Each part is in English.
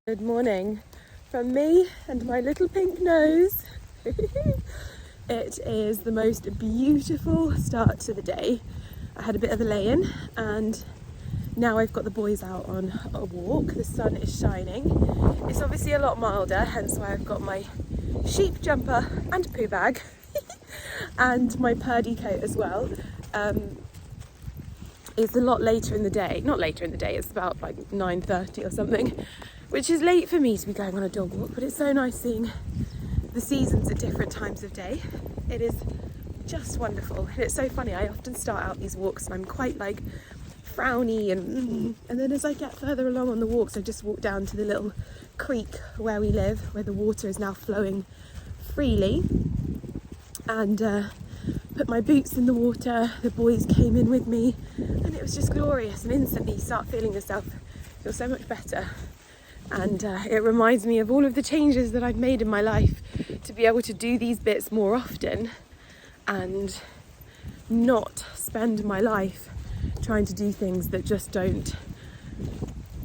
Good morning from me and my little pink nose. It is the most beautiful start to the day. I had a bit of a lay-in and now I've got the boys out on a walk. The sun is shining. It's obviously a lot milder, hence why I've got my sheep jumper and poo bag and my purdy coat as well. It's a lot later in the day. Not later in the day, it's about like 9:30 or something, which is late for me to be going on a dog walk, but it's so nice seeing the seasons at different times of day. It is just wonderful. And it's so funny, I often start out these walks and I'm quite like frowny and then as I get further along on the walks, I just walk down to the little creek where we live, where the water is now flowing freely, and put my boots in the water. The boys came in with me and it was just glorious, and instantly you start feeling yourself feel so much better. And it reminds me of all of the changes that I've made in my life to be able to do these bits more often and not spend my life trying to do things that just don't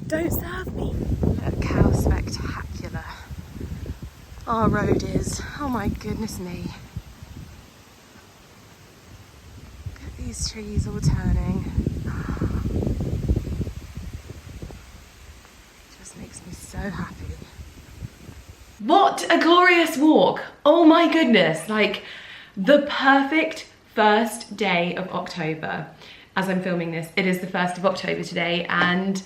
serve me. Look how spectacular our road is. Oh my goodness me. Look at these trees all turning. Makes me so happy. What a glorious walk! Oh my goodness, like the perfect first day of October. As I'm filming this, it is the 1st of October today, and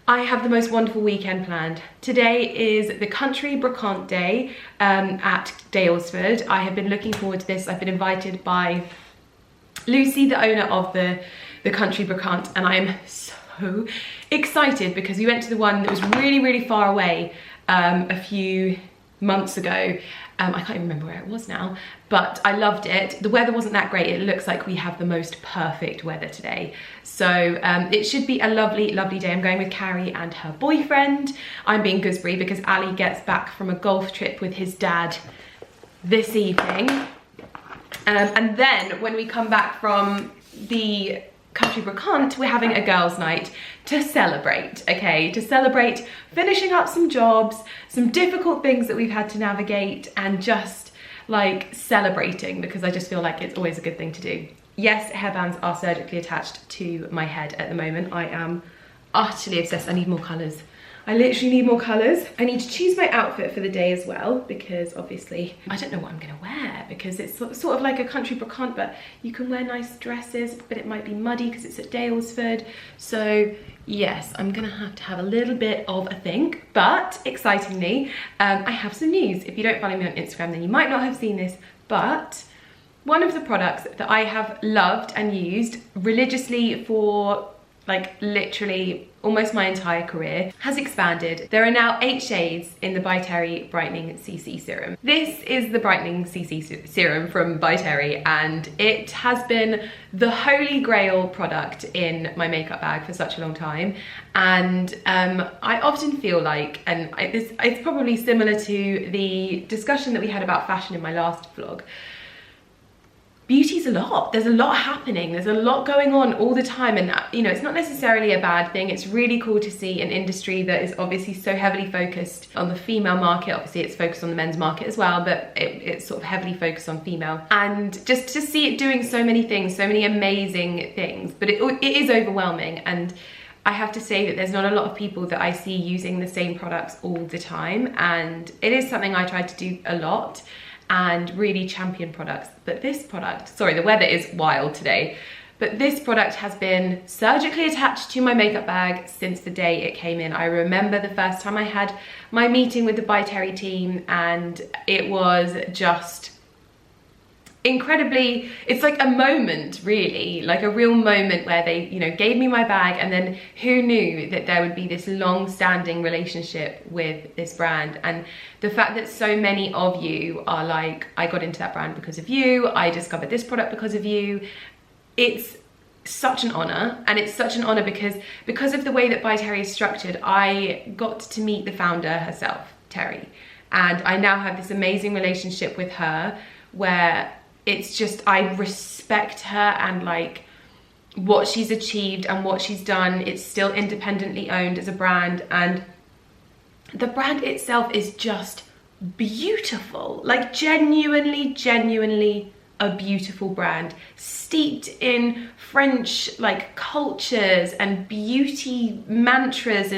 I have the most wonderful weekend planned. Today is the country brocante day at Daylesford. I have been looking forward to this. I've been invited by Lucy, the owner of the country brocante, and I am so excited because we went to the one that was really far away a few months ago. I can't even remember where it was now, but I loved it. The weather wasn't that great. It looks like we have the most perfect weather today. So it should be a lovely day. I'm going with Carrie and her boyfriend. I'm being gooseberry because Ali gets back from a golf trip with his dad this evening. And then when we come back from the country brocante, we're having a girls' night to celebrate, okay? To celebrate finishing up some jobs, some difficult things that we've had to navigate, and just like celebrating, because I just feel like it's always a good thing to do. Yes, hairbands are surgically attached to my head at the moment. I am utterly obsessed. I need more colours. I literally need more colours. I need to choose my outfit for the day as well, because obviously I don't know what I'm gonna wear, because it's sort of like a country brocante, but you can wear nice dresses, but it might be muddy because it's at Daylesford. So yes, I'm gonna have to have a little bit of a think, but excitingly, I have some news. If you don't follow me on Instagram, then you might not have seen this, but one of the products that I have loved and used religiously for like literally almost my entire career has expanded. There are now 8 shades in the By Terry Brightening CC Serum. This is the Brightening CC Serum from By Terry, and it has been the holy grail product in my makeup bag for such a long time. And I often feel like, and it's probably similar to the discussion that we had about fashion in my last vlog, beauty's a lot. There's a lot happening. There's a lot going on all the time, and you know, it's not necessarily a bad thing. It's really cool to see an industry that is obviously so heavily focused on the female market. Obviously it's focused on the men's market as well, but it's sort of heavily focused on female, and just to see it doing so many things, so many amazing things, but it is overwhelming. And I have to say that there's not a lot of people that I see using the same products all the time, and it is something I try to do a lot and really champion products. But this product, sorry, the weather is wild today, but this product has been surgically attached to my makeup bag since the day it came in. I remember the first time I had my meeting with the By Terry team, and it was just incredibly, it's like a moment, really, like a real moment where they, you know, gave me my bag, and then who knew that there would be this long-standing relationship with this brand. And the fact that so many of you are like, I got into that brand because of you, I discovered this product because of you, it's such an honor. And it's such an honor because of the way that By Terry is structured. I got to meet the founder herself, Terry, and I now have this amazing relationship with her where it's just, I respect her and like what she's achieved and what she's done. It's still independently owned as a brand, and The brand itself is just beautiful, like genuinely a beautiful brand, steeped in French like cultures and beauty mantras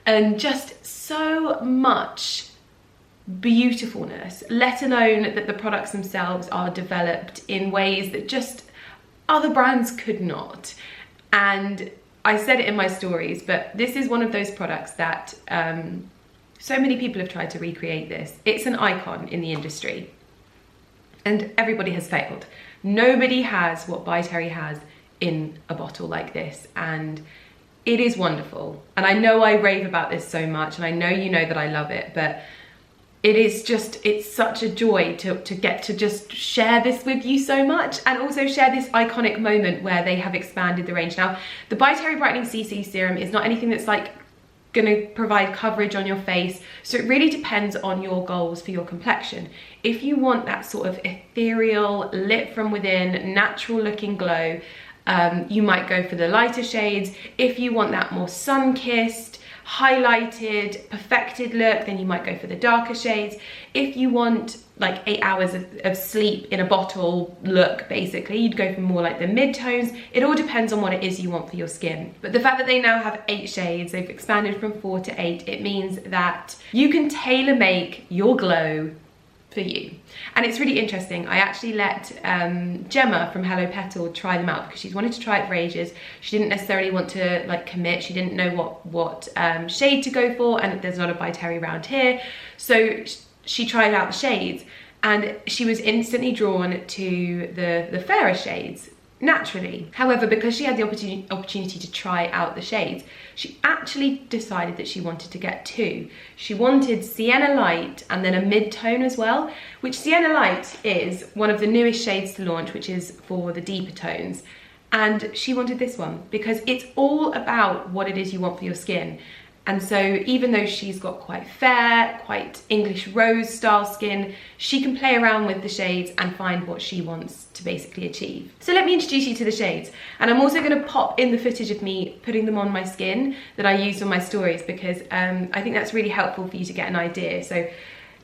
and just so much beautifulness, let alone that the products themselves are developed in ways that just other brands could not. And I said it in my stories, but this is one of those products that so many people have tried to recreate this. It's an icon in the industry and everybody has failed. Nobody has what By Terry has in a bottle like this, and it is wonderful. And I know I rave about this so much, and I know you know that I love it, but it is just, it's such a joy to get to just share this with you so much, and also share this iconic moment where they have expanded the range. Now, the By Terry Brightening CC Serum is not anything that's like gonna provide coverage on your face, so it really depends on your goals for your complexion. If you want that sort of ethereal, lit from within, natural looking glow, you might go for the lighter shades. If you want that more sun-kissed, highlighted, perfected look, then you might go for the darker shades. If you want like 8 hours of sleep in a bottle look, basically, you'd go for more like the mid-tones. It all depends on what it is you want for your skin. But the fact that they now have 8 shades, they've expanded from 4 to 8, it means that you can tailor make your glow for you. And it's really interesting. I actually let Gemma from Hello Petal try them out because she's wanted to try it for ages. She didn't necessarily want to like commit. She didn't know what shade to go for, and there's not a By Terry around here. So she tried out the shades and she was instantly drawn to the fairer shades naturally. However, because she had the opportunity to try out the shades, she actually decided that she wanted to get 2. She wanted Sienna Light and then a mid-tone as well, which Sienna Light is one of the newest shades to launch, which is for the deeper tones. And she wanted this one because it's all about what it is you want for your skin. And so even though she's got quite fair, quite English rose style skin, she can play around with the shades and find what she wants to basically achieve. So let me introduce you to the shades. And I'm also going to pop in the footage of me putting them on my skin that I used on my stories, because I think that's really helpful for you to get an idea. So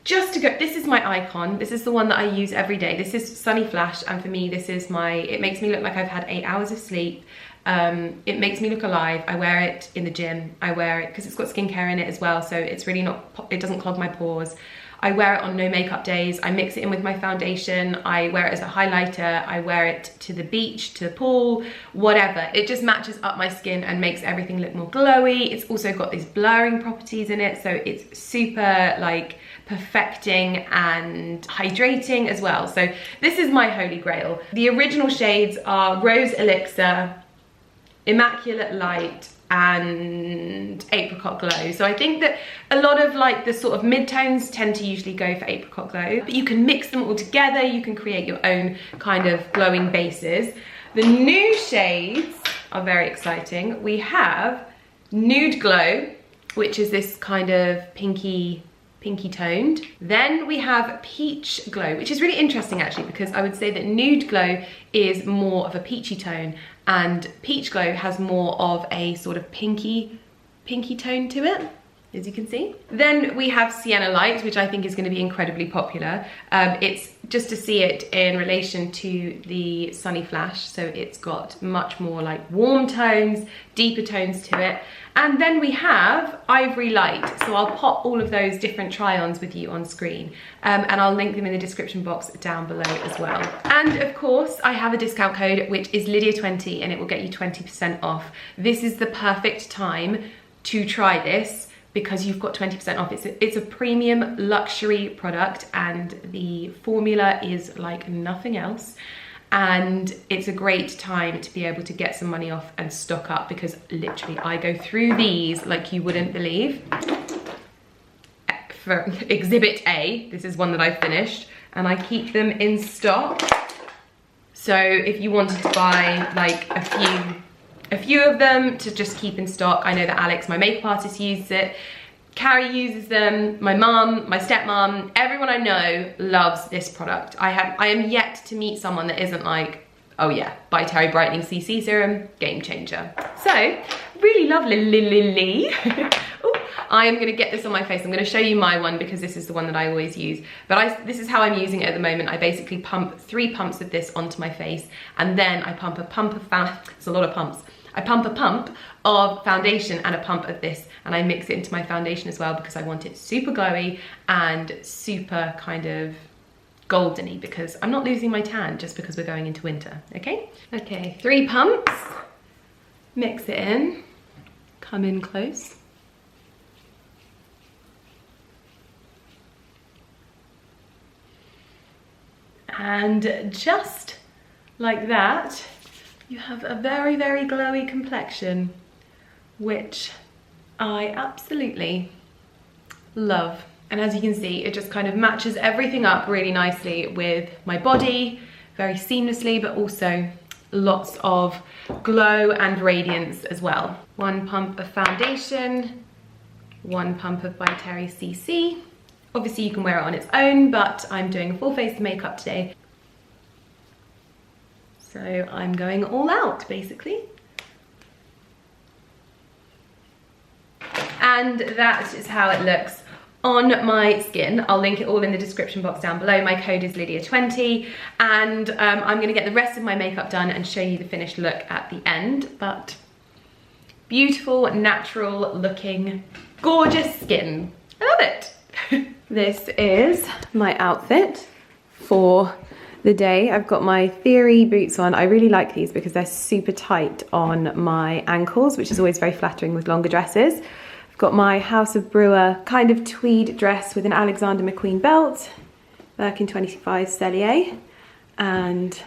just to go, this is my icon. This is the one that I use every day. This is Sunny Flash, and for me, this is it makes me look like I've had 8 hours of sleep. It makes me look alive. I wear it in the gym. I wear it because it's got skincare in it as well, so it's really not, it doesn't clog my pores. I wear it on no makeup days. I mix it in with my foundation. I wear it as a highlighter. I wear it to the beach, to the pool, whatever. It just matches up my skin and makes everything look more glowy. It's also got these blurring properties in it, so it's super like perfecting and hydrating as well. So this is my holy grail. The original shades are Rose Elixir, Immaculate Light, and Apricot Glow. So I think that a lot of like the sort of mid-tones tend to usually go for Apricot Glow, but you can mix them all together. You can create your own kind of glowing bases. The new shades are very exciting. We have Nude Glow, which is this kind of pinky toned. Then we have Peach Glow, which is really interesting actually, because I would say that Nude Glow is more of a peachy tone and Peach Glow has more of a sort of pinky tone to it, as you can see. Then we have Sienna Light, which I think is going to be incredibly popular. It's just to see it in relation to the Sunny Flash, so it's got much more like warm tones, deeper tones to it. And then we have Ivory Light, so I'll pop all of those different try-ons with you on screen, and I'll link them in the description box down below as well. And of course, I have a discount code, which is Lydia20, and it will get you 20% off. This is the perfect time to try this, because you've got 20% off. It's a premium luxury product, and the formula is like nothing else. And it's a great time to be able to get some money off and stock up, because literally I go through these like you wouldn't believe. For Exhibit A, this is one that I finished, and I keep them in stock. So if you wanted to buy like a few of them to just keep in stock. I know that Alex, my makeup artist, uses it. Carrie uses them, my mum, my stepmom, everyone I know loves this product. I am yet to meet someone that isn't like, oh yeah, By Terry Brightening CC Serum, game changer. So, really lovely. I am going to get this on my face. I'm going to show you my one because this is the one that I always use. But this is how I'm using it at the moment. I basically pump 3 pumps of this onto my face, and then I pump a pump of it's a lot of pumps. I pump a pump of foundation and a pump of this, and I mix it into my foundation as well because I want it super glowy and super kind of goldeny, because I'm not losing my tan just because we're going into winter, okay? Okay, 3 pumps, mix it in, come in close. And just like that, you have a very, very glowy complexion, which I absolutely love. And as you can see, it just kind of matches everything up really nicely with my body, very seamlessly, but also lots of glow and radiance as well. 1 pump of foundation, 1 pump of by Terry CC. Obviously you can wear it on its own, but I'm doing a full face of makeup today. So I'm going all out, basically. And that is how it looks on my skin. I'll link it all in the description box down below. My code is Lydia20, and I'm gonna get the rest of my makeup done and show you the finished look at the end. But beautiful, natural looking, gorgeous skin. I love it. This is my outfit for the day. I've got my Theory boots on. I really like these because they're super tight on my ankles, which is always very flattering with longer dresses. I've got my House of Brewer kind of tweed dress with an Alexander McQueen belt, Birkin 25 Cellier, and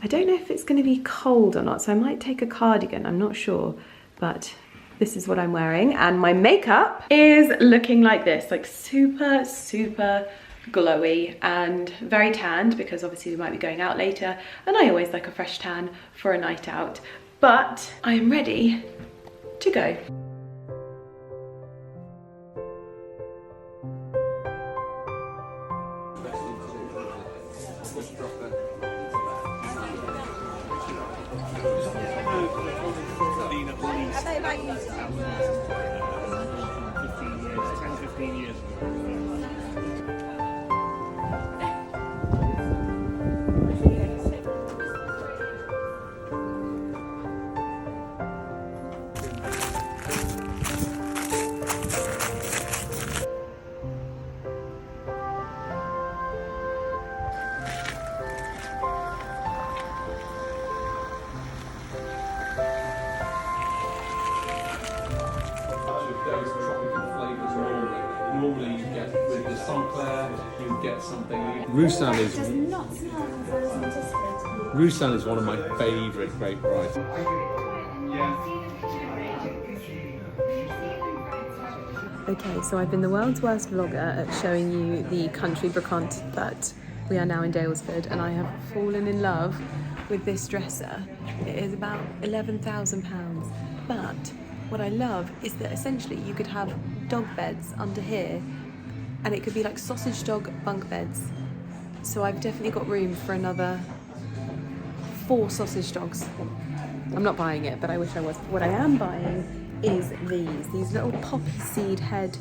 I don't know if it's going to be cold or not, so I might take a cardigan, I'm not sure, but this is what I'm wearing. And my makeup is looking like this, like super, super glowy and very tanned, because obviously we might be going out later, and I always like a fresh tan for a night out. But I am ready to go. Normally you get with the Sinclair, you get something. Roussan is one of my favourite grape varieties. Okay, so I've been the world's worst vlogger at showing you the country brocante, but we are now in Daylesford, and I have fallen in love with this dresser. It is about £11,000, but what I love is that essentially you could have dog beds under here, and it could be like sausage dog bunk beds. So I've definitely got room for another 4 sausage dogs. I'm not buying it, but I wish I was. What I am buying is these little poppy seed head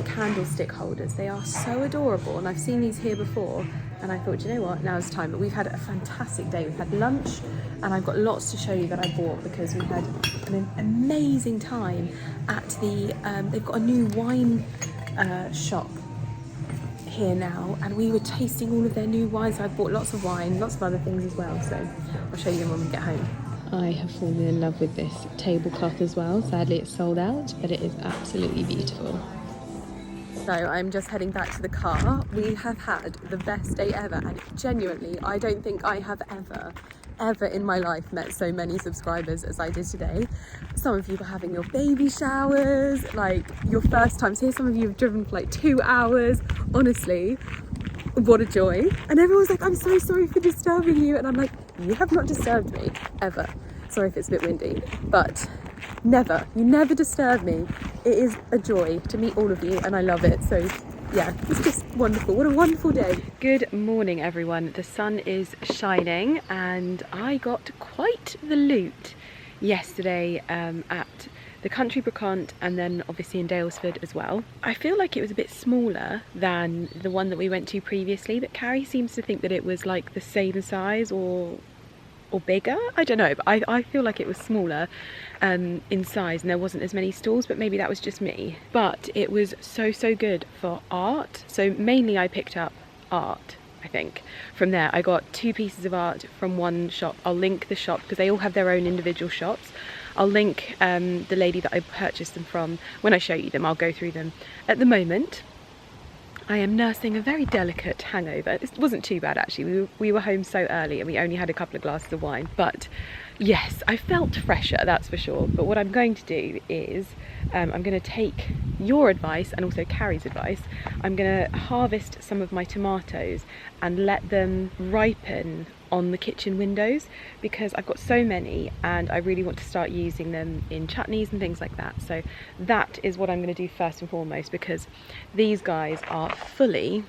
candlestick holders. They are so adorable, and I've seen these here before, and I thought, you know what, now's the time. But we've had a fantastic day. We've had lunch, and I've got lots to show you that I bought because we had an amazing time at the they've got a new wine shop here now, and we were tasting all of their new wines. I bought lots of wine, lots of other things as well, so I'll show you them when we get home. I have fallen in love with this tablecloth as well. Sadly it's sold out, but it is absolutely beautiful. So I'm just heading back to the car. We have had the best day ever, and genuinely I don't think I have ever in my life met so many subscribers as I did today. Some of you were having your baby showers, like your first times here. Some of you have driven for like 2 hours. Honestly, what a joy. And everyone's like, I'm so sorry for disturbing you. And I'm like, you have not disturbed me, ever. Sorry if it's a bit windy, but never. You never disturb me. It is a joy to meet all of you, and I love it. So yeah, it's just wonderful. What a wonderful day. Good morning, everyone. The sun is shining, and I got quite the loot yesterday at the country brocante and then obviously in Daylesford as well. I feel like it was a bit smaller than the one that we went to previously, but Carrie seems to think that it was like the same size or bigger. I don't know, but I feel like it was smaller in size and there wasn't as many stalls, but maybe that was just me. But it was so good for art. So mainly I picked up art, I think. From there I got 2 pieces of art from one shop. I'll link the shop because they all have their own individual shops. I'll link the lady that I purchased them from. When I show you them, I'll go through them. At the moment I am nursing a very delicate hangover. It wasn't too bad actually. We were home so early and we only had a couple of glasses of wine. But yes, I felt fresher, that's for sure. But what I'm going to do is I'm going to take your advice and also Carrie's advice. I'm going to harvest some of my tomatoes and let them ripen on the kitchen windows because I've got so many and I really want to start using them in chutneys and things like that. So that is what I'm going to do first and foremost, because these guys are fully,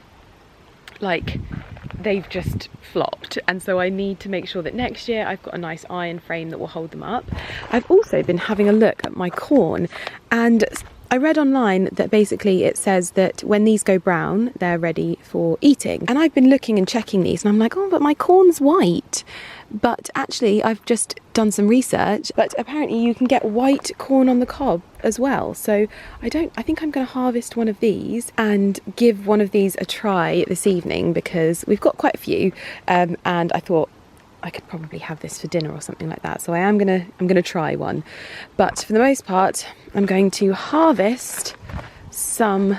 like, they've just flopped, and so I need to make sure that next year I've got a nice iron frame that will hold them up. I've also been having a look at my corn, and I read online that basically it says that when these go brown, they're ready for eating. And I've been looking and checking these and I'm like, oh, but my corn's white. But actually I've just done some research, but apparently you can get white corn on the cob as well. So I think I'm going to harvest one of these and give one of these a try this evening because we've got quite a few. And I thought I could probably have this for dinner or something like that. So I'm gonna try one. But for the most part, I'm going to harvest some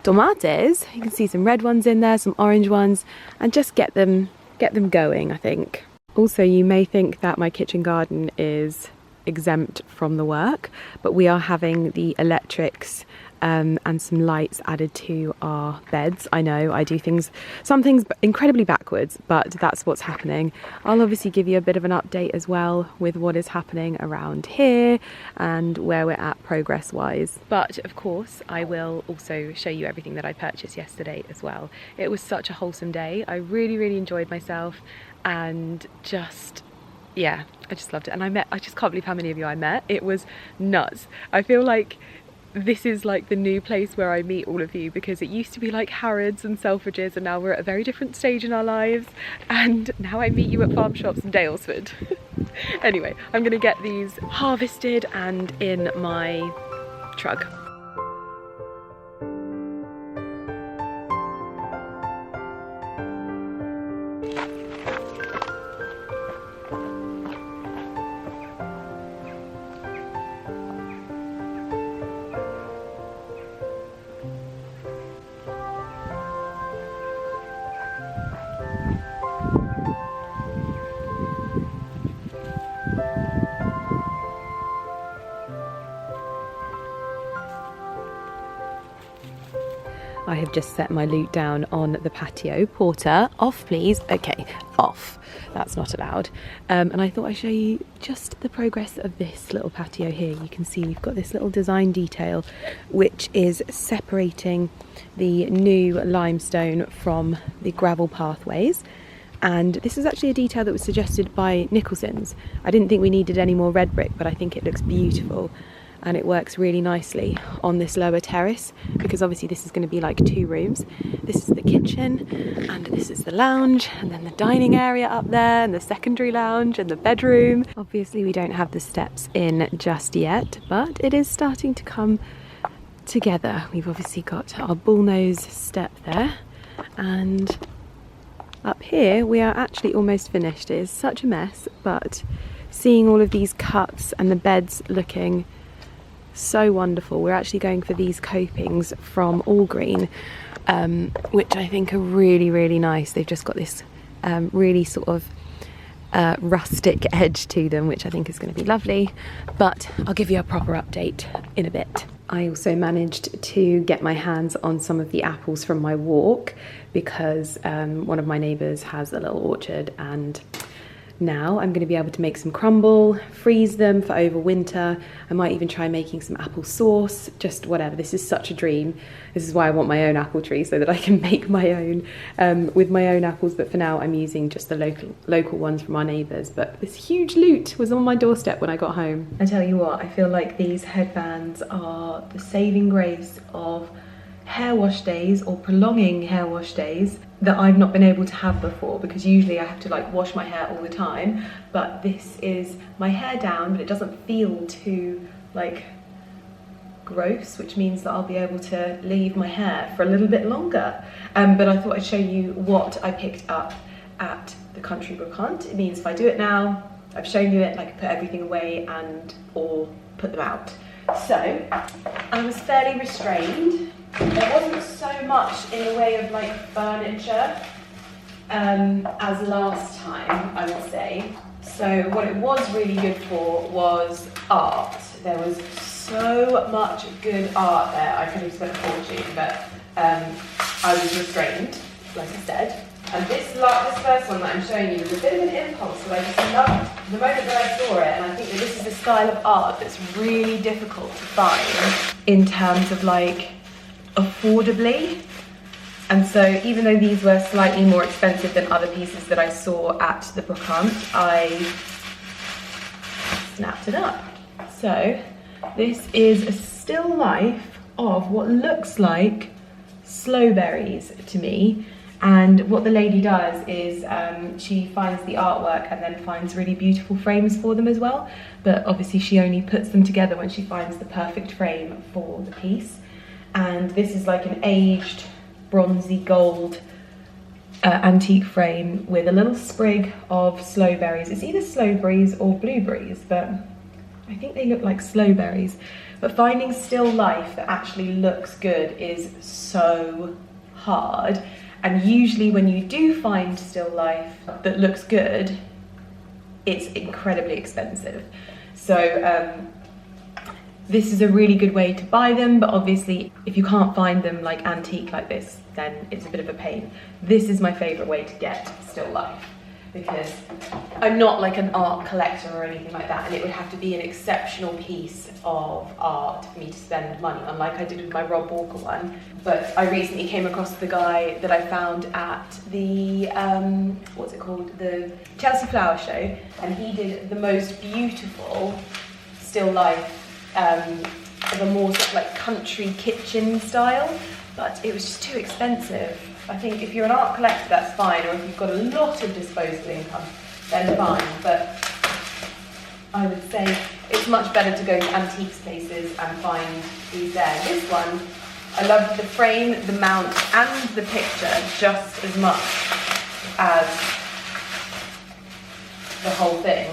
tomates. You can see some red ones in there, some orange ones, and just get them going, I think. Also, you may think that my kitchen garden is exempt from the work, but we are having the electrics and some lights added to our beds. I know I do some things incredibly backwards, but that's what's happening. I'll obviously give you a bit of an update as well with what is happening around here and where we're at progress wise. But of course I will also show you everything that I purchased yesterday as well. It was such a wholesome day. I really enjoyed myself and yeah, I just loved it. And I just can't believe how many of you I met. It was nuts. I feel like this is like the new place where I meet all of you, because it used to be like Harrods and Selfridges, and now we're at a very different stage in our lives, and now I meet you at farm shops in Daylesford. Anyway, I'm gonna get these harvested and in my truck. I have just set my loot down on the patio. Porter, off please. Okay, off. That's not allowed. And I thought I'd show you just the progress of this little patio here. You can see we've got this little design detail which is separating the new limestone from the gravel pathways. And this is actually a detail that was suggested by Nicholson's. I didn't think we needed any more red brick, but I think it looks beautiful. And it works really nicely on this lower terrace, because obviously this is going to be like 2 rooms. This is the kitchen and this is the lounge, and then the dining area up there and the secondary lounge and the bedroom. Obviously we don't have the steps in just yet, but it is starting to come together. We've obviously got our bullnose step there, and up here we are actually almost finished. It is such a mess, but seeing all of these cuts and the beds looking so wonderful. We're actually going for these copings from All Green, which I think are really nice. They've just got this really sort of rustic edge to them, which I think is going to be lovely, but I'll give you a proper update in a bit. I also managed to get my hands on some of the apples from my walk, because one of my neighbours has a little orchard, and now. I'm going to be able to make some crumble, freeze them for over winter. I might even try making some apple sauce, just whatever. This is such a dream. This is why I want my own apple tree, so that I can make my own with my own apples. But for now, I'm using just the local ones from our neighbours. But this huge loot was on my doorstep when I got home. I tell you what, I feel like these headbands are the saving grace of hair wash days, or prolonging hair wash days, that I've not been able to have before, because usually I have to like wash my hair all the time. But this is my hair down, but it doesn't feel too like gross, which means that I'll be able to leave my hair for a little bit longer. But I thought I'd show you what I picked up at the country brocante. It means if I do it now, I've shown you it, like put everything away and or put them out. So I was fairly restrained. There wasn't so much in the way of like furniture as last time, I would say. So what it was really good for was art. There was so much good art there. I could have spent a fortune, but I was restrained, like I said. And this first one that I'm showing you was a bit of an impulse, but I just loved the moment that I saw it, and I think that this is a style of art that's really difficult to find in terms of like affordably. And so even though these were slightly more expensive than other pieces that I saw at the brocante, I snapped it up. So this is a still life of what looks like sloe berries to me. And what the lady does is she finds the artwork and then finds really beautiful frames for them as well. But obviously she only puts them together when she finds the perfect frame for the piece. And this is like an aged bronzy gold antique frame with a little sprig of sloe berries. It's either sloe berries or blueberries, but I think they look like sloe berries. But finding still life that actually looks good is so hard. And usually when you do find still life that looks good, it's incredibly expensive. So this is a really good way to buy them, but obviously if you can't find them like antique like this, then it's a bit of a pain. This is my favourite way to get still life, because I'm not like an art collector or anything like that, and it would have to be an exceptional piece of art for me to spend money on, like I did with my Rob Walker one. But I recently came across the guy that I found at the, what's it called, the Chelsea Flower Show, and he did the most beautiful still life of a more sort of like country kitchen style, but it was just too expensive. I think if you're an art collector, that's fine, or if you've got a lot of disposable income, then fine. But I would say it's much better to go to antiques places and find these there. This one, I loved the frame, the mount, and the picture just as much as the whole thing.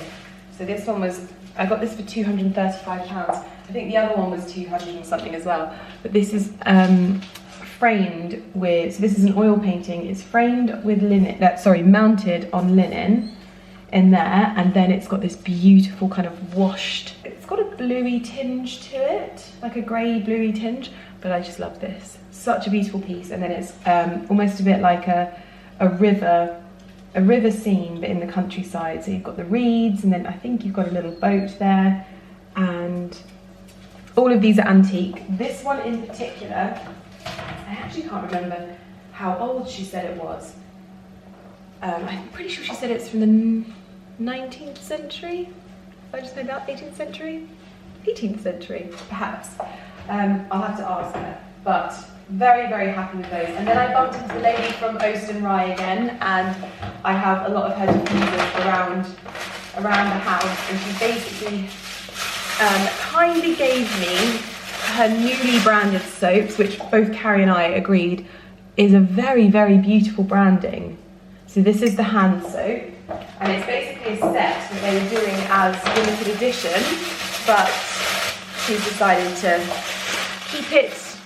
So this one was, I got this for £235. I think the other one was 200 and something as well. But this is framed with, so this is an oil painting, it's framed with linen, mounted on linen in there, and then it's got this beautiful kind of washed, it's got a bluey tinge to it, like a grey bluey tinge, but I just love this. Such a beautiful piece. And then it's almost a bit like a river scene, but in the countryside. So you've got the reeds, and then I think you've got a little boat there, and all of these are antique. This one in particular, I actually can't remember how old she said it was. I'm pretty sure she said it's from the 19th century. If I just say that, 18th century? 18th century, perhaps. I'll have to ask her, but very, very happy with those. And then I bumped into the lady from Oaston Rye again, and I have a lot of her diffusers around the house, and she basically kindly gave me her newly branded soaps, which both Carrie and I agreed is a very, very beautiful branding. So this is the hand soap, and it's basically a set that they were doing as limited edition, but she's decided to keep it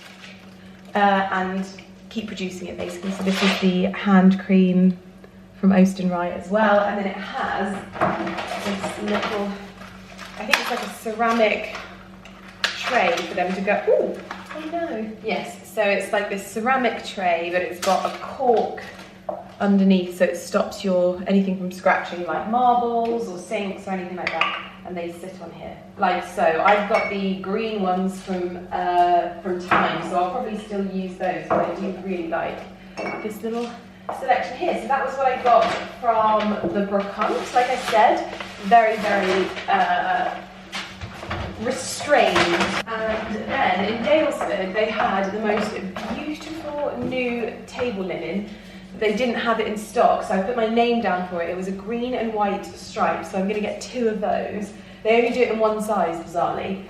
and keep producing it basically. So this is the hand cream from Oaston Rye as well, and then it has this little, I think it's like a ceramic tray for them to go, ooh, oh no. Yes, so it's like this ceramic tray, but it's got a cork underneath, so it stops anything from scratching, like marbles or sinks or anything like that. And they sit on here, like so. I've got the green ones from Time, so I'll probably still use those, but I do really like this little selection here. So that was what I got from the BROCANTE. Like I said, very, very restrained. And then in Daylesford, they had the most beautiful new table linen. They didn't have it in stock, so I put my name down for it. It was a green and white stripe, so I'm going to get 2 of those. They only do it in one size, bizarrely.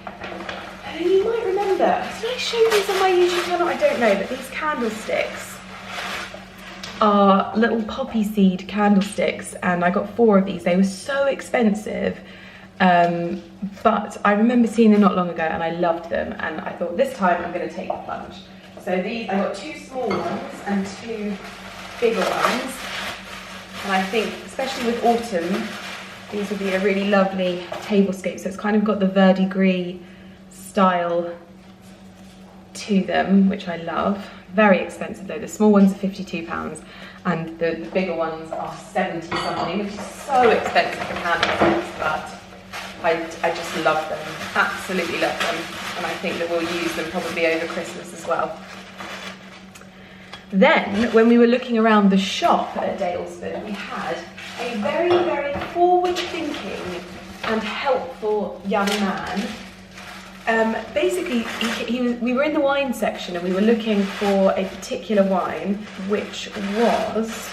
And you might remember, did I show these on my YouTube channel? I don't know, but these candlesticks are little poppy seed candlesticks, and I got 4 of these. They were so expensive, but I remember seeing them not long ago, and I loved them, and I thought this time I'm going to take the plunge. So these, I got 2 small ones and 2 bigger ones, and I think especially with autumn these would be a really lovely tablescape. So it's kind of got the verdigris style to them, which I love. Very expensive though. The small ones are £52 and the bigger ones are 70 something, which is so expensive for candlesticks, but I just love them, absolutely love them, and I think that we'll use them probably over Christmas as well. Then, when we were looking around the shop at Daylesford, we had a very, very forward-thinking and helpful young man. Basically, we were in the wine section and we were looking for a particular wine, which was,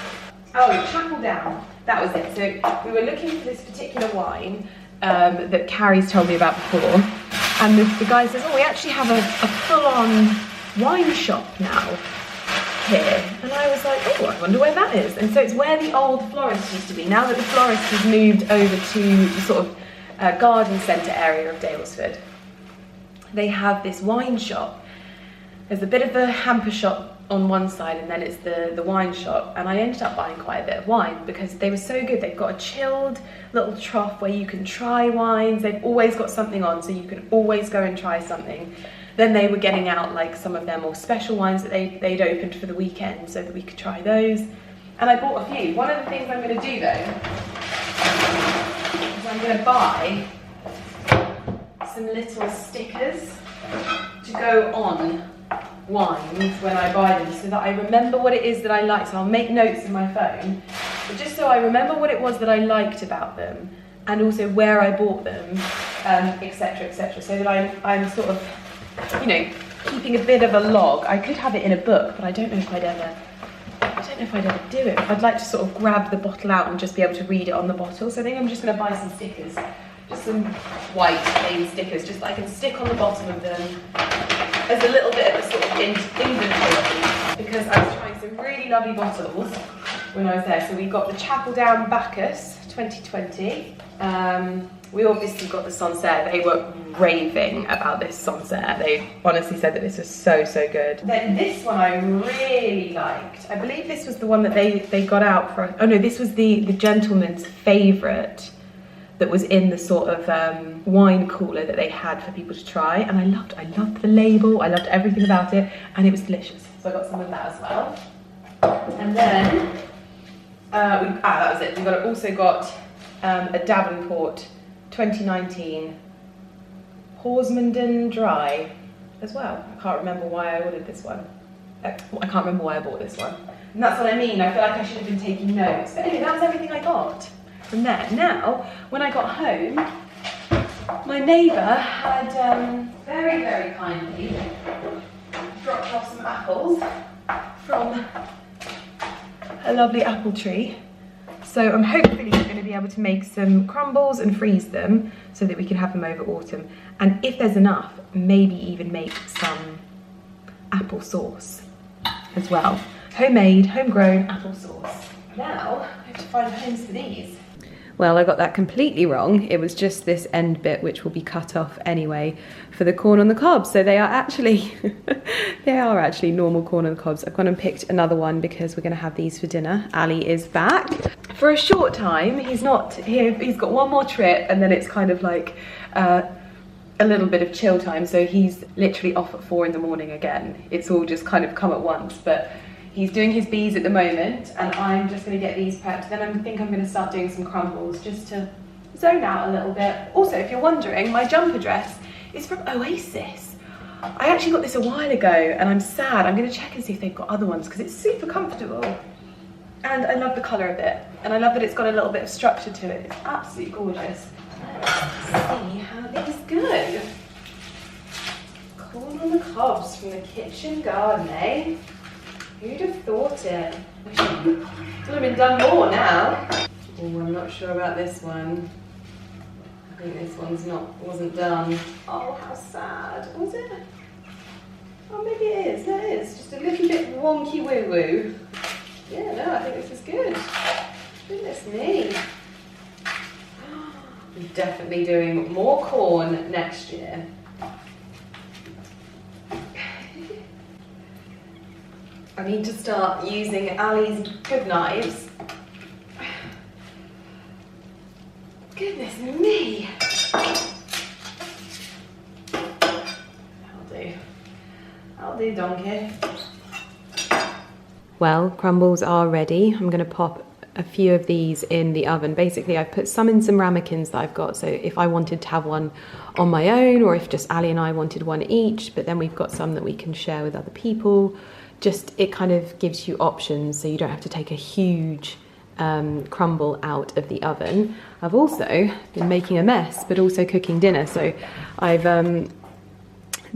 Chapel Down. That was it. So we were looking for this particular wine that Carrie's told me about before, and the guy says, we actually have a full-on wine shop now here. And I was like, I wonder where that is. And so it's where the old florist used to be. Now that the florist has moved over to the sort of garden centre area of Daylesford, they have this wine shop. There's a bit of a hamper shop on one side, and then it's the wine shop, and I ended up buying quite a bit of wine because they were so good. They've got a chilled little trough where you can try wines. They've always got something on, so you can always go and try something. Then they were getting out like some of their more special wines that they'd opened for the weekend so that we could try those. And I bought a few. One of the things I'm going to do though is I'm going to buy some little stickers to go on wines when I buy them, so that I remember what it is that I like. So I'll make notes in my phone, but just so I remember what it was that I liked about them, and also where I bought them, etc., etc., so that I'm sort of, keeping a bit of a log. I could have it in a book, but I don't know if I'd ever do it. I'd like to sort of grab the bottle out and just be able to read it on the bottle. So I think I'm just going to buy some stickers, just some white plain stickers, just that I can stick on the bottom of them as a little bit of a sort of inventory, because I was trying some really lovely bottles when I was there. So we got the Chapel Down Bacchus 2020. We obviously got the Sancerre. They were raving about this Sancerre. They honestly said that this was so, so good. Then this one I really liked. I believe this was the one that they got out for, this was the gentleman's favourite that was in the sort of wine cooler that they had for people to try. And I loved the label. I loved everything about it, and it was delicious. So I got some of that as well. And then, that was it. We also got a Davenport 2019 Horsmanden Dry as well. I can't remember why I ordered this one. I can't remember why I bought this one. And that's what I mean. I feel like I should have been taking notes. But anyway, that was everything I got from there. Now, when I got home, my neighbour had very, very kindly dropped off some apples from a lovely apple tree. So I'm hopefully going to be able to make some crumbles and freeze them so that we can have them over autumn. And if there's enough, maybe even make some apple sauce as well. Homemade, homegrown apple sauce. Now, I have to find homes for these. Well, I got that completely wrong. It was just this end bit which will be cut off anyway for the corn on the cob. So they are actually, normal corn on the cobs. I've gone and picked another one because we're going to have these for dinner. Ali is back for a short time. He's not here. He's got one more trip, and then it's kind of like a little bit of chill time. So he's literally off at 4 in the morning again. It's all just kind of come at once, but He's doing his bees at the moment, and I'm just going to get these prepped. Then I think I'm going to start doing some crumbles just to zone out a little bit. Also, if you're wondering, my jumper dress is from Oasis. I actually got this a while ago, and I'm sad. I'm going to check and see if they've got other ones, because it's super comfortable. And I love the colour of it, and I love that it's got a little bit of structure to it. It's absolutely gorgeous. Let's see how these go. Corn on the cobs from the kitchen garden, eh? Who'd have thought it? Wish it would have been done more now. Oh, I'm not sure about this one. I think this one's wasn't done. Oh, how sad. Was it? Oh, maybe it is. There it is. Just a little bit wonky woo-woo. Yeah, no, I think this is good. Goodness me. I'm definitely doing more corn next year. I need to start using Ali's good knives. Goodness me. I'll do donkey. Well, crumbles are ready. I'm going to pop a few of these in the oven. Basically, I've put some in some ramekins that I've got, so if I wanted to have one on my own, or if just Ali and I wanted one each, but then we've got some that we can share with other people. Just, it kind of gives you options, so you don't have to take a huge crumble out of the oven. I've also been making a mess, but also cooking dinner. So I've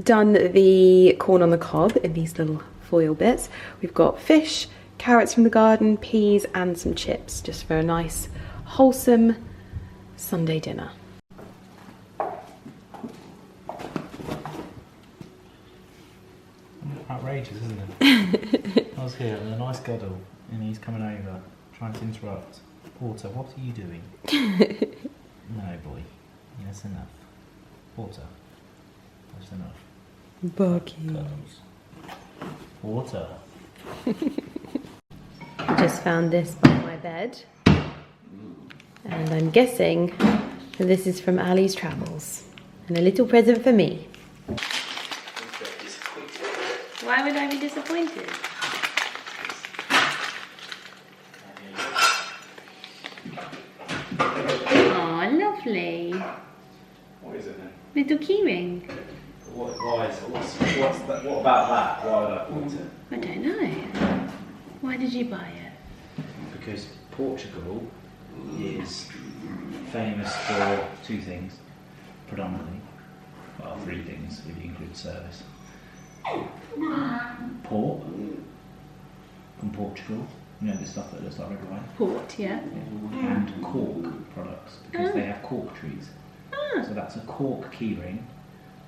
done the corn on the cob in these little foil bits. We've got fish, carrots from the garden, peas, and some chips, just for a nice, wholesome Sunday dinner. Outrageous, isn't it? I was here with a nice cuddle, and he's coming over, trying to interrupt. Porter, what are you doing? No, boy. That's enough. Porter, that's enough. Bucky. Water. I just found this by my bed, and I'm guessing that this is from Ali's travels, and a little present for me. Why would I be disappointed? Oh, lovely. What is it then? Little keyring. What about that? Why would I want it? I don't know. Why did you buy it? Because Portugal is famous for two things, predominantly. Well, three things if you include service. Port from Portugal, you know, the stuff that looks like red wine. Port, yeah. And cork products, because they have cork trees. So that's a cork keyring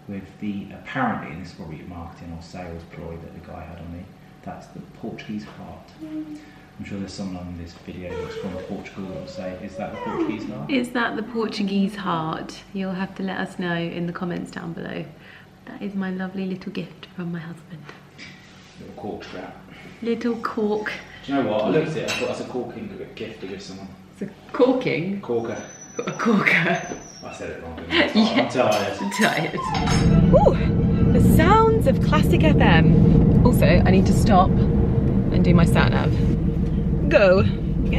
with the, apparently, and this is probably a marketing or sales ploy that the guy had on me, that's the Portuguese heart. I'm sure there's someone in this video that's from Portugal that will say, is that the Portuguese heart? Is that the Portuguese heart? You'll have to let us know in the comments down below. That is my lovely little gift from my husband. Little cork strap. Little cork. Do you know what? I looked at it, I thought that's a corking gift to give someone. It's a corking? Corker. A corker. I said it wrong, didn't I? Yeah. I'm tired. I'm tired. Woo! The sounds of classic FM. Also, I need to stop and do my sat-nav. Go.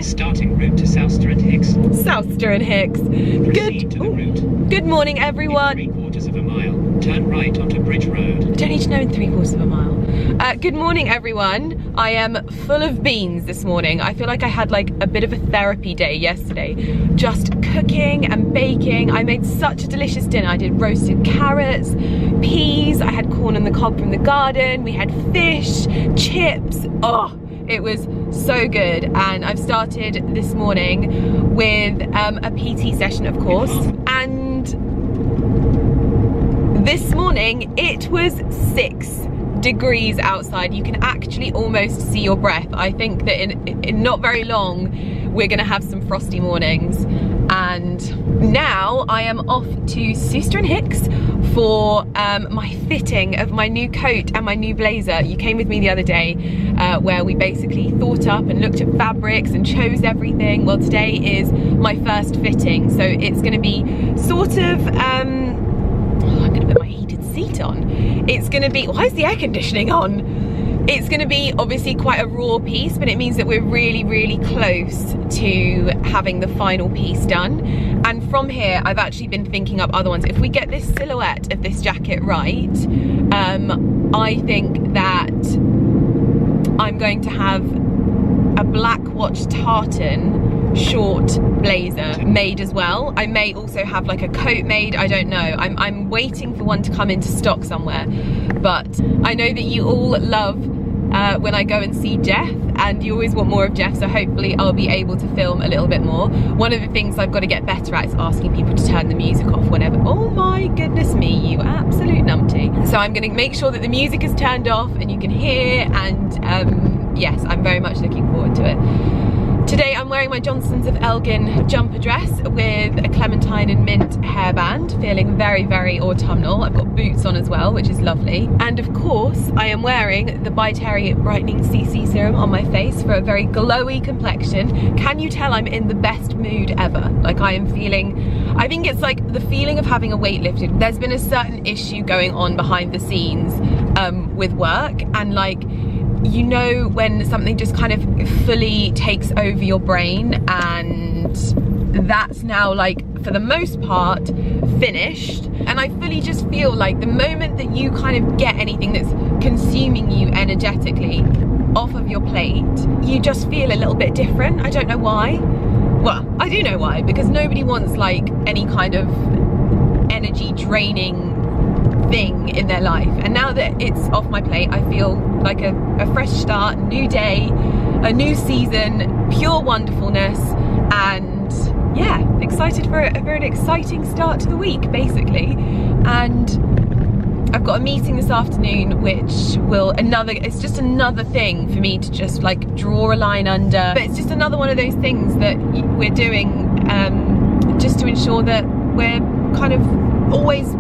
Starting route to Southster and Hicks. Southster and Hicks. Proceed to the route. Good morning, everyone. In 3/4 of a mile, turn right onto Bridge Road. I don't need to know in 3/4 of a mile. Good morning, everyone. I am full of beans this morning. I feel like I had like a bit of a therapy day yesterday. Just cooking and baking. I made such a delicious dinner. I did roasted carrots, peas, I had corn on the cob from the garden, we had fish, chips. Oh, it was so good. And I've started this morning with a PT session, of course. And this morning it was 6 degrees outside. You can actually almost see your breath. I think that in not very long we're gonna have some frosty mornings. And now I am off to TOWCESTER and Hicks for my fitting of my new coat and my new blazer. You came with me the other day where we basically thought up and looked at fabrics and chose everything. Well, today is my first fitting, so it's gonna be sort of, I'm gonna put my heated seat on. It's gonna be, why is the air conditioning on? It's going to be obviously quite a raw piece, but it means that we're really, really close to having the final piece done. And from here, I've actually been thinking up other ones. If we get this silhouette of this jacket right, I think that I'm going to have a black watch tartan short blazer made as well. I may also have like a coat made, I don't know. I'm waiting for one to come into stock somewhere, but I know that you all love when I go and see Jeff, and you always want more of Jeff, so hopefully I'll be able to film a little bit more. One of the things I've got to get better at is asking people to turn the music off whenever, oh my goodness me, you absolute numpty. So I'm going to make sure that the music is turned off and you can hear, and yes, I'm very much looking forward to it. Today I'm wearing my Johnsons of Elgin jumper dress with a clementine and mint hairband, feeling very, very autumnal. I've got boots on as well, which is lovely. And of course, I am wearing the By Terry Brightening CC Serum on my face for a very glowy complexion. Can you tell I'm in the best mood ever? Like, I am feeling, I think it's like the feeling of having a weight lifted. There's been a certain issue going on behind the scenes with work, and like, you know when something just kind of fully takes over your brain, and that's now, like, for the most part finished. And I fully just feel like the moment that you kind of get anything that's consuming you energetically off of your plate, you just feel a little bit different. I don't know why. Well, I do know why, because nobody wants like any kind of energy draining thing in their life, and now that it's off my plate, I feel like a fresh start, new day, a new season, pure wonderfulness, and yeah, excited for an exciting start to the week basically. And I've got a meeting this afternoon which will it's just another thing for me to just like draw a line under, but it's just another one of those things that we're doing just to ensure that we're kind of always,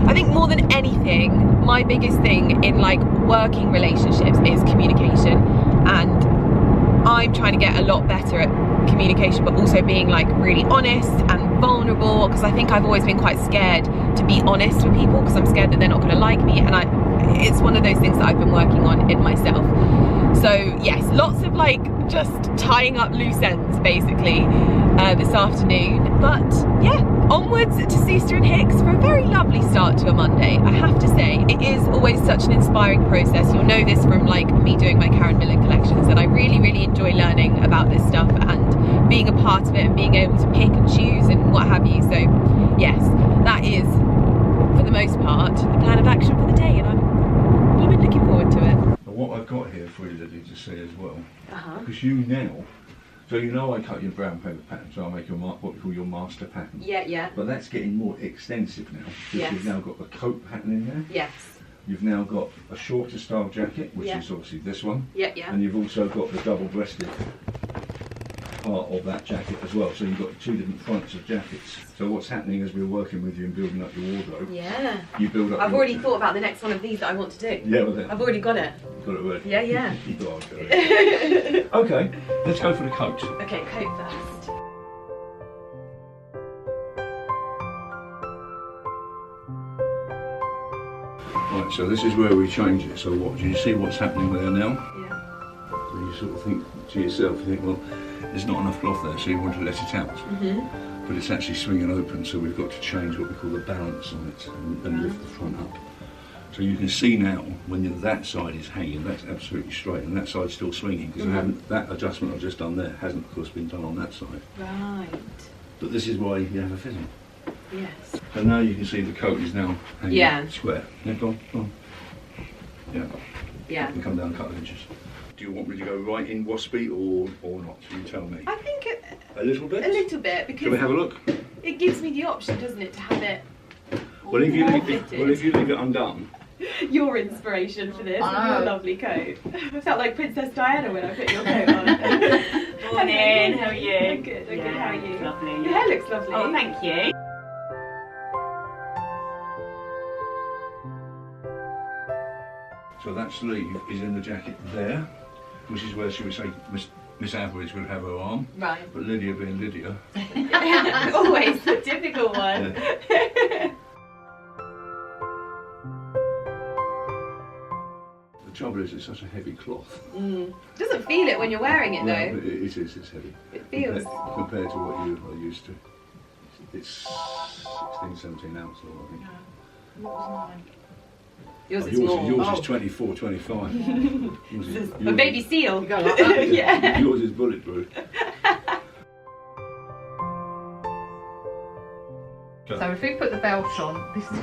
I think more than anything, my biggest thing in like working relationships is communication, and I'm trying to get a lot better at communication, but also being like really honest and vulnerable, because I think I've always been quite scared to be honest with people because I'm scared that they're not going to like me, and it's one of those things that I've been working on in myself. So yes, lots of like just tying up loose ends basically this afternoon, but yeah, onwards to TOWCESTER and Hicks for a very lovely start to a Monday. I have to say, it is always such an inspiring process. You'll know this from like me doing my Karen Millen collections, that I really, really enjoy learning about this stuff and being a part of it and being able to pick and choose and what have you. So yes, that is for the most part the plan of action for the day, and I'm blooming looking forward to it. What I've got here for you, Lydia, to see as well, because you now, so you know I cut your brown paper pattern, so I make your what we call your master pattern. Yeah. But that's getting more extensive now, because Yes. you've now got a coat pattern in there. Yes. You've now got a shorter style jacket, which is obviously this one. Yeah. And you've also got the double-breasted part of that jacket as well. So you've got two different fronts of jackets. So what's happening as we're working with you and building up your wardrobe, Yeah. you build up I've your already thought about the next one of these that I want to do. Yeah, well then. I've already got it. Got it ready. Yeah. Oh, okay. Okay, let's go for the coat. Okay, coat first. Right, so this is where we change it. So what do you see what's happening there now? Yeah. So you sort of think to yourself, you think, well, there's not enough cloth there, so you want to let it out. But it's actually swinging open, so we've got to change what we call the balance on it and lift the front up. So you can see now when that side is hanging, that's absolutely straight, and that side's still swinging, because that adjustment I've just done there hasn't, of course, been done on that side. Right. But this is why you have a fitting. Yes. So now you can see the coat is now hanging square. Yeah, go on. Yeah. Yeah. You can come down a couple of inches. Do you want me to go right in waspy or not? You tell me. I think A little bit? a little bit, because Can we have a look? it gives me the option, doesn't it, to have it Well, if you more leave it undone. Your inspiration for this, I your know. lovely coat. I felt like Princess Diana when I put your coat on. Morning, how are you? I'm good, how are you? Lovely. Your hair looks lovely. Oh, thank you. So that sleeve is in the jacket there, which is where, shall we say, Miss Average would have her arm. Right. But Lydia being Lydia. Always the difficult one. The trouble is, it's such a heavy cloth. Doesn't feel it when you're wearing it Yeah, though. but it is, it's heavy. It feels. Compared to what you are used to. It's 16, 17 ounce long, I think. What was mine? Yours is more. Yours is 24, 25. Yours is, A baby seal. You go like that. Yeah. Yours is bulletproof. So if we put the belt on, this is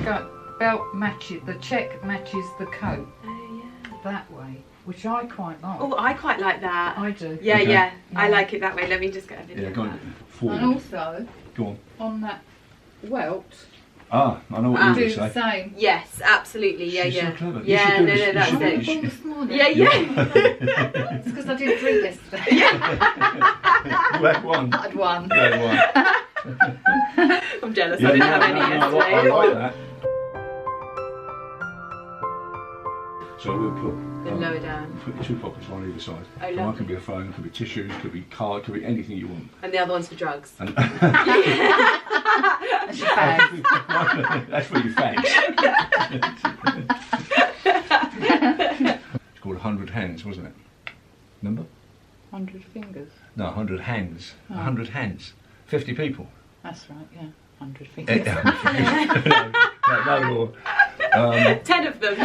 belt matches, the check matches the coat Oh yeah. that way, which I quite like. Oh, I quite like that. I do. Yeah, Okay. yeah. I Yeah. like it that way. Let me just get a video. Yeah, of go that. on. Forward. And also, Go on that welt, on. I know what Ah. you do would the say. same. Yes, absolutely. Yeah, She's so yeah. clever. You Yeah, should do no, this. no, You that's should do it. this. From this morning. Yeah, yeah. It's because I didn't drink yesterday. You had one. I had one. You had one. I'm jealous. Yeah, I didn't have no, any no, yesterday. I like that. So we'll put Lower down. put your two pockets on either side. Oh, One lovely. can be a phone, could be tissues, could be card, could be anything you want. And the other one's for drugs. And That's your bag. that's for your fags. It's called 100 Hands, wasn't it? Remember? 100 fingers. No, 100 hands. 100 hands. 50 people. That's right, yeah. 100 no, fingers. no more. 10 of them.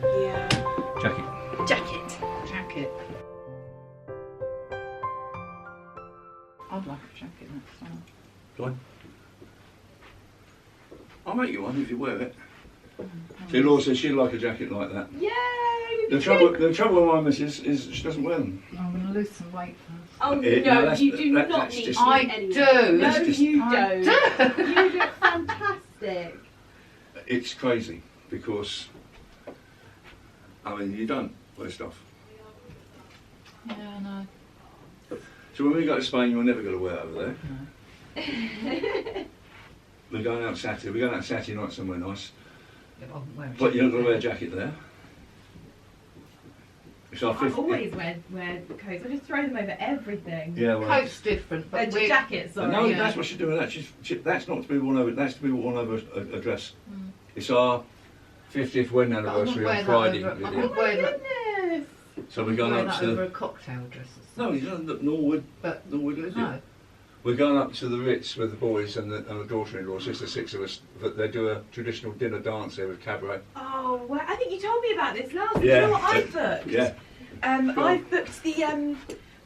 Yeah. Jackie. Jacket. Jacket. I'd like a jacket next time. Do I? I'll make you one if you wear it. See, Laura says she'd like a jacket like that. Yay! The trouble with my missus is she doesn't wear them. I'm going to lose some weight first. Oh No, no, that's- you do that- not that's need just- to I anyway. do. No, That's just- you I don't. do. You look fantastic. It's crazy because, I mean, you don't wear stuff. Yeah, no. So when we go to Spain, you're never going to wear it over there. We're going out Saturday. We're going out Saturday night somewhere nice. I won't wear a But you're not going to wear a jacket. jacket there. It's our I fifth. always wear coats. I just throw them over everything. Yeah, well. Coat's different, but we're... Jackets, sorry. No, yeah. that's what she's doing. That's not to be worn over. That's to be worn over a dress. It's our 50th wedding But I wouldn't anniversary wear on that Friday. over... I Lydia. wouldn't wear that, Goodness. So we're going wear up that to. over a cocktail dress or No, something. you don't. Nor would Lydia. No. We're going up to the Ritz with the boys and the daughter-in-law, sister, 6 of us. But they do a traditional dinner dance there with cabaret. Oh, well, I think you told me about this last. Yeah. You know what I've booked? Yeah. Go on. I've booked the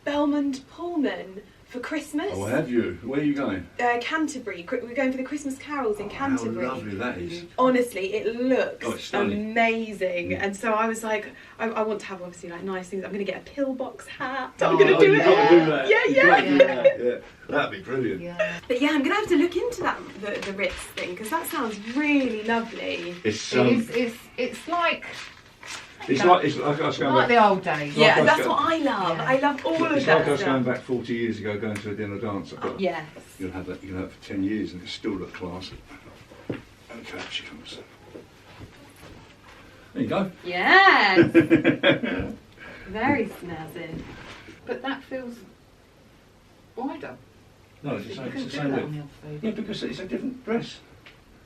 Belmond Pullman for Christmas. Oh, have you? Where are you going? Canterbury. We're going for the Christmas carols in Canterbury. How lovely that is. Honestly, it looks Oh, it's stunning. amazing. Mm. And so I was like, I want to have obviously like nice things. I'm going to get a pillbox hat. Oh, I'm going to do you've it. got to do that. Yeah, You've yeah. got to do that. Yeah. That'd be brilliant. Yeah. But yeah, I'm going to have to look into that, the Ritz thing, because that sounds really lovely. It's It's like... it's like us going Like back. the old days. Yeah. Yeah, like that's us what I love. Yeah. I love all of It's that like us stuff. going back 40 years ago, going to a dinner dance. But Yes. you'll have that. You can have it for 10 years, and it still look classy. Okay, she comes. There you go. Yes. Very snazzy. But that feels wider. No, it's the You same. can It's the do same that width. on your feet. Yeah, because it's a different dress.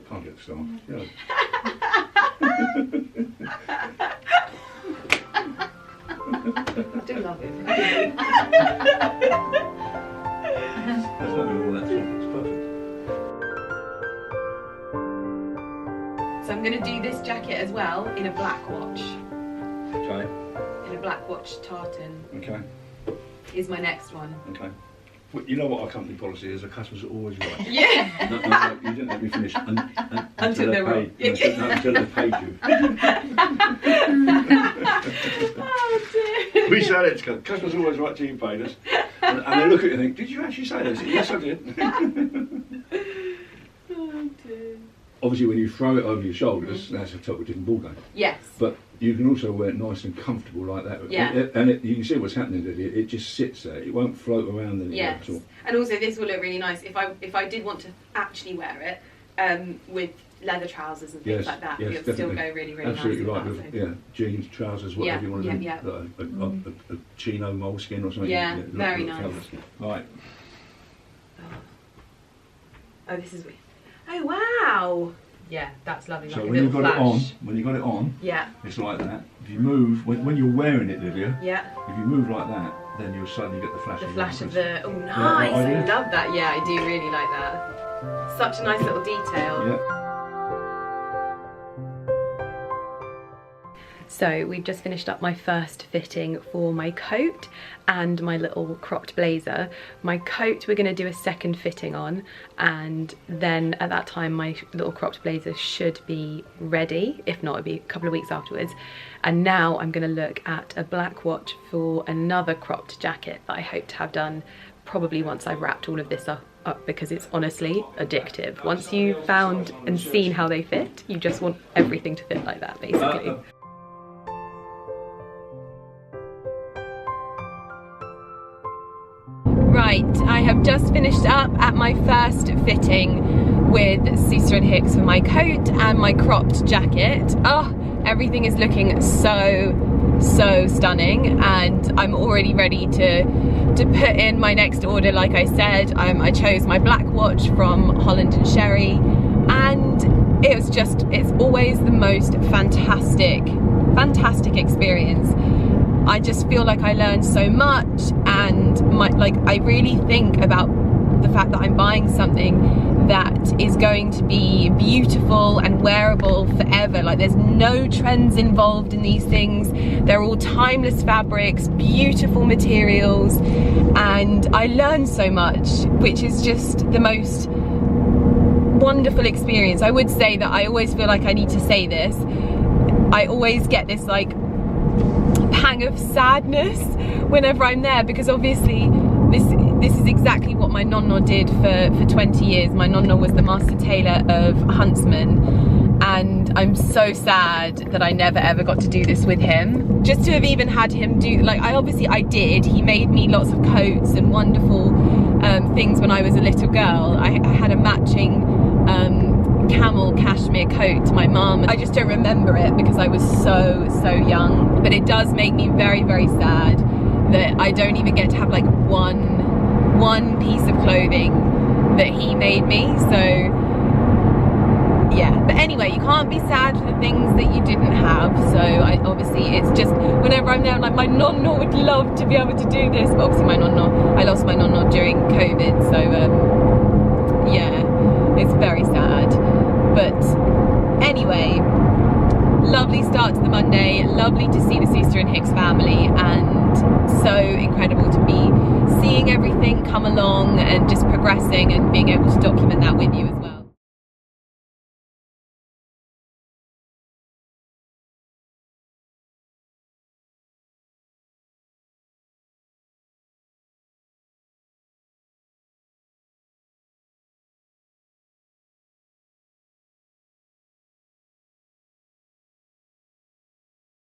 Can't get the style. Yeah. I do love it. There's nothing wrong with that. It's perfect. So I'm going to do this jacket as well in a black watch. Okay. In a black watch tartan Okay. is my next one. Okay. Well, you know what our company policy is? The customers are always right. Yeah. No, you didn't let me finish. Until they're wrong. paid. No, until they've paid you. Oh dear. We say it to customers are always right till you paid us. And they look at you and think, did you actually say this? Yes, I did. Oh dear. Obviously, when you throw it over your shoulders, that's a totally different ballgame. Yes. But you can also wear it nice and comfortable like that. Yeah. You can see what's happening, Lydia. It just sits there. It won't float around anywhere Yes. at all. And also this will look really nice if I did want to actually wear it with leather trousers and things Yes, like that. yes, it would still definitely. go really, really Absolutely nice. right. with With, that, so. yeah, jeans, trousers, whatever Yeah, you want to yeah, do. yeah. A chino moleskin or something. Yeah, very look nice. fabulous. Right. Oh, this is weird. Oh wow! Yeah, that's lovely. So like when you've got it on, yeah, it's like that. If you move, when you're wearing it, Lydia, yeah, if you move like that, then you'll suddenly get the flash. the of flash the of the. Oh, nice! I love that. Yeah, I do really like that. Such a nice little detail. Yeah. So we've just finished up my first fitting for my coat and my little cropped blazer. My coat we're going to do a second fitting on, and then at that time my little cropped blazer should be ready. If not, it'll be a couple of weeks afterwards. And now I'm going to look at a black watch for another cropped jacket that I hope to have done probably once I've wrapped all of this up, because it's honestly addictive. Once you've found and seen how they fit, you just want everything to fit like that, basically. Right, I have just finished up at my first fitting with TOWCESTER and Hicks for my coat and my cropped jacket. Oh, everything is looking so stunning, and I'm already ready to put in my next order. Like I said, I chose my black watch from Holland & Sherry, and it's always the most fantastic experience. I just feel like I learned so much, and I really think about the fact that I'm buying something that is going to be beautiful and wearable forever. Like, there's no trends involved in these things. They're all timeless fabrics, beautiful materials, and I learned so much, which is just the most wonderful experience. I would say that I always feel like I need to say this. I always get this like pang of sadness whenever I'm there, because obviously this is exactly what my nonno did for 20 years. My nonno was the master tailor of Huntsman, and I'm so sad that I never ever got to do this with him. Just to have even had him do, like, I did. He made me lots of coats and wonderful things when I was a little girl. I had a matching camel cashmere coat to my mum. I just don't remember it because I was so young, but it does make me very sad that I don't even get to have like one piece of clothing that he made me. So yeah, but anyway, you can't be sad for the things that you didn't have. So obviously it's just, whenever I'm there, like, my nonno would love to be able to do this, but obviously I lost my nonno during COVID, so yeah, it's very sad. But anyway, lovely start to the Monday, lovely to see the TOWCESTER and Hicks family, and so incredible to be seeing everything come along and just progressing and being able to document that with you as well.